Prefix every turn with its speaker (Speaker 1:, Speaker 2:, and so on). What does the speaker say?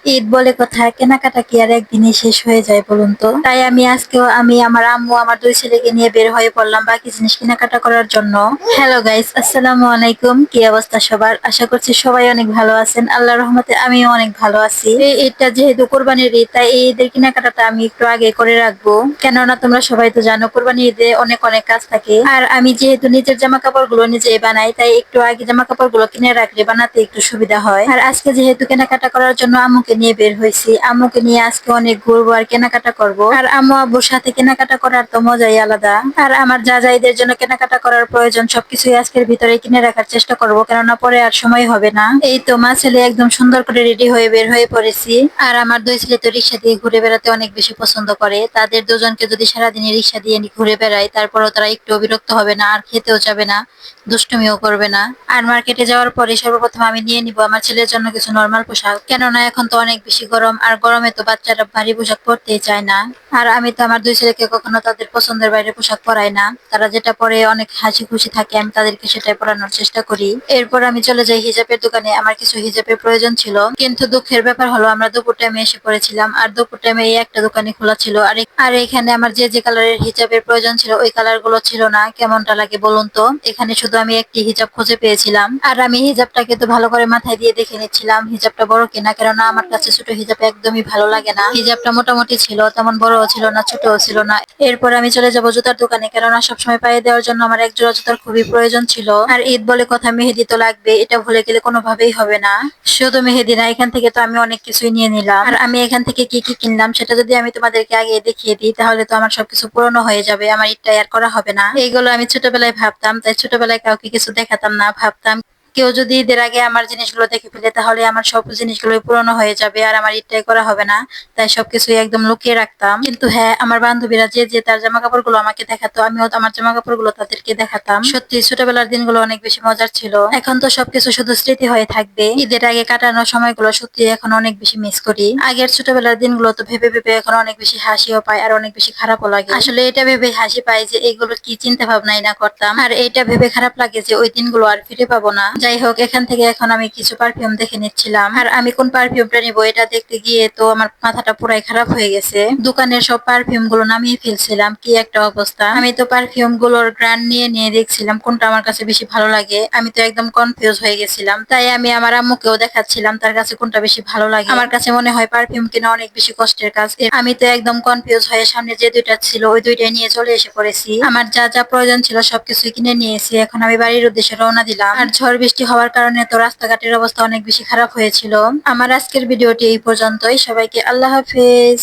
Speaker 1: ঈদ বলে কথা, কেনাকাটা কি আর একদিনে শেষ হয়ে যায় বলুন তো? তাই আজকেও আমার আম্মু আমার দুই ছেলেকে নিয়ে বের হয়ে পড়লাম বাকি জিনিস কেনাকাটা করার জন্য। হ্যালো গাইস, আসসালামু আলাইকুম। কি অবস্থা সবার? আশা করছি সবাই অনেক ভালো আছেন। আল্লাহর রহমতে আমিও অনেক ভালো আছি। এই ঈদটা যেহেতু কোরবানির ঈদ, তাই এই ঈদের কেনাকাটাটা আমি একটু আগে করে রাখবো। কেননা তোমরা সবাই তো জানো কোরবানির ঈদে অনেক অনেক কাজ থাকে। আর আমি যেহেতু নিজের জামা কাপড় গুলো নিজেই বানাই, তাই একটু আগে জামা কাপড় গুলো কিনে রাখলে বানাতে একটু সুবিধা হয়। আর আজকে যেহেতু কেনাকাটা করার জন্য আম্মুকে নিয়ে বের হয়েছি, আম্মুকে নিয়ে আজকে অনেক ঘুরবো আর কেনাকাটা করব। আর আম্মু আব্বুর সাথে কেনাকাটা করার তো মজাই আলাদা। আর আমার যা যা ঈদের জন্য কেনাকাটা করার প্রয়োজন সবকিছুই আজকের ভিতরে কিনে রাখার চেষ্টা করব, কেননা পরে আর সময় হবে না। এই তো মা ছেলে একদম সুন্দর করে রেডি হয়ে বের হয়ে পড়েছি। আর আমার দুই ছেলে তো রিক্সা দিয়ে ঘুরে বেড়াতে অনেক বেশি পছন্দ করে। তাদের দুজনকে যদি সারাদিনে রিক্সা দিয়ে ঘুরে বেড়াই, তারপরেও তারা একটু বিরক্ত হবে না আর খেতেও যাবে না, দুষ্টুমিও করবে না। আর মার্কেটে যাওয়ার পরে সর্বপ্রথম আমি নিয়ে নিব আমার ছেলের জন্য কিছু নরমাল পোশাক, কেননা এখন তো অনেক বেশি গরম, আর গরমে তো বাচ্চারা ভারী পোশাক পরতেই চায় না। আর আমি তো আমার দুই ছেলেকে কখনো তাদের পছন্দের বাইরে পোশাক পরাই না। তারা যেটা পরে অনেক হাসি খুশি থাকে, আমি তাদেরকে সেটাই পরানোর চেষ্টা করি। এরপর আমি চলে যাই হিজাবের দোকানে। আমার কিছু হিজাবের প্রয়োজন ছিল, কিন্তু দুঃখের ব্যাপার হলো আমরা দুপুর টাইমে এসে পড়েছিলাম, আর দুপুর টাইমে এই একটা দোকানে খোলা ছিল। আর এখানে আমার যে যে কালারের হিজাবের প্রয়োজন ছিল ওই কালার গুলো ছিল না। কেমনটা লাগে বলুন তো? এখানে শুধু আমি একটি হিজাব খুঁজে পেয়েছিলাম, আর আমি হিজাবটাকে তো ভালো করে মাথায় দিয়ে দেখে নিচ্ছিলাম হিজাবটা বড় কিনা, কেননা আমার কাছে ছোট হিজাব একদমই ভালো লাগে না। হিজাবটা মোটামুটি ছিল, তেমন বড়ও ছিল না ছোটও ছিল না। এরপর আমি চলে যাব জুতার দোকানে, কেননা সবসময় পায়ে দেওয়ার জন্য আমার এক জোড়া জুতার খুবই প্রয়োজন ছিল। আর ঈদ বলে কথা, মেহেদি তো লাগবে, এটা ভুলে গেলে কোনোভাবেই হবে না। শুধু মেহেদি না, এখান থেকে তো আমি অনেক কিছুই নিয়ে নিলাম। আর আমি এখান থেকে কি কি কিনলাম সেটা যদি আমি তোমাদেরকে আগে দেখিয়ে দিই, তাহলে তো আমার সবকিছু পুরনো হয়ে যাবে, আমার ঈদটা আর করা হবে না। এইগুলো আমি ছোটবেলায় ভাবতাম, তাই ছোটবেলায় কাউকে কিছু দেখাতাম না। ভাবতাম কেউ যদি ঈদের আগে আমার জিনিসগুলো দেখে ফেলে, তাহলে আমার সব জিনিসগুলো পুরনো হয়ে যাবে আর আমার ঈদটাই করা হবে না। তাই সবকিছুই একদম লুকিয়ে রাখতাম। কিন্তু হ্যাঁ, আমার বান্ধবীরা যে যে তার জামা কাপড় গুলো আমাকে দেখাতো, আমিও আমার জামা কাপড় গুলো তাদেরকে দেখাতাম। সত্যি ছোটবেলার দিনগুলো অনেক বেশি মজার ছিল। এখন তো সবকিছু শুধু স্মৃতি হয়ে থাকবে। ঈদের আগে কাটানোর সময়গুলো সত্যি এখন অনেক বেশি মিস করি। আগের ছোটবেলার দিনগুলো তো ভেবে ভেবে এখন অনেক বেশি হাসিও পায় আর অনেক বেশি খারাপও লাগে। আসলে এটা ভেবে হাসি পায় যে এইগুলো কি চিন্তা ভাবনাই না করতাম, আর এটা ভেবে খারাপ লাগে যে ওই দিনগুলো আর ফিরে পাবো না। যাই হোক, এখান থেকে এখন আমি কিছু পারফিউম দেখে নিচ্ছিলাম। আর আমি কোন পারফিউমটা নিবো এটা দেখতে গিয়ে তো আমার মাথাটা পুরাই খারাপ হয়ে গেছে। দোকানের সব পারফিউম গুলো নামিয়ে ফেলছিলাম, কি একটা অবস্থা। আমি তো পারফিউম গুলোর গ্রান্ড নিয়ে নিয়ে দেখছিলাম কোনটা আমার কাছে বেশি ভালো লাগে। আমি তো একদম কনফিউজ হয়ে গেছিলাম, তাই আমি আমার আম্মুকেও দেখাচ্ছিলাম তার কাছে কোনটা বেশি ভালো লাগে। আমার কাছে মনে হয় পারফিউম কেনা অনেক বেশি কষ্টের কাজ। আমি তো একদম কনফিউজ হয়ে সামনে যে দুইটা ছিল ওই দুইটাই নিয়ে চলে এসে পড়েছি। আমার যা যা প্রয়োজন ছিল সবকিছু কিনে নিয়েছি। এখন আমি বাড়ির উদ্দেশ্যে রওনা দিলাম। আর ঝড় বৃষ্টি হওয়ার কারণে তো রাস্তাঘাটের অবস্থা অনেক বেশি খারাপ হয়েছিল। আমার আজকের ভিডিওটি এই পর্যন্তই। সবাইকে আল্লাহ হাফেজ।